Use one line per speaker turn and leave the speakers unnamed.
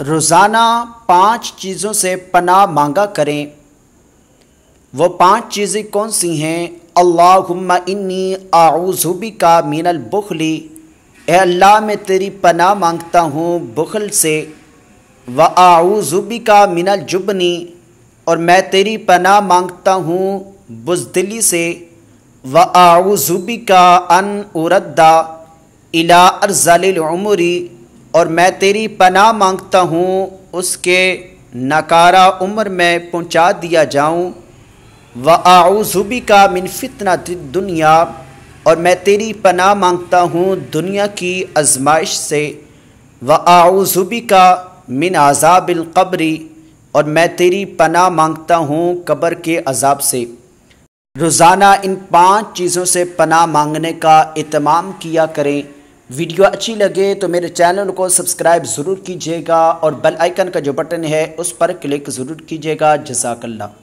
روزانہ 5 چیزوں سے پناہ مانگا کریں۔ وہ 5 چیزیں کون سی ہیں؟ اللہم انی اعوذ بک من البخل، اے اللہ میں تیری پناہ مانگتا ہوں بخل سے، واعوذ بک من الجبن، اور میں تیری پناہ مانگتا ہوں بزدلی سے، واعوذ بک ان ارد الی ارذل العمر، اور میں تیری پناہ مانگتا ہوں اس کے ناکارہ عمر میں پہنچا دیا جاؤں، وَأَعُوذُ بِكَ مِن فِتْنَةِ الدُّنْيَا، اور میں تیری پناہ مانگتا ہوں دنیا کی آزمائش سے، وَأَعُوذُ بِكَ مِنْ عَذَابِ الْقَبْرِ، اور میں تیری پناہ مانگتا ہوں قبر کے عذاب سے۔ روزانہ ان 5 چیزوں سے پناہ مانگنے کا اہتمام کیا کریں۔ ویڈیو اچھی لگے تو میرے چینل کو سبسکرائب ضرور کیجیے گا اور بیل آئیکن کا جو بٹن ہے اس پر کلک ضرور کیجیے گا۔ جزاک اللہ۔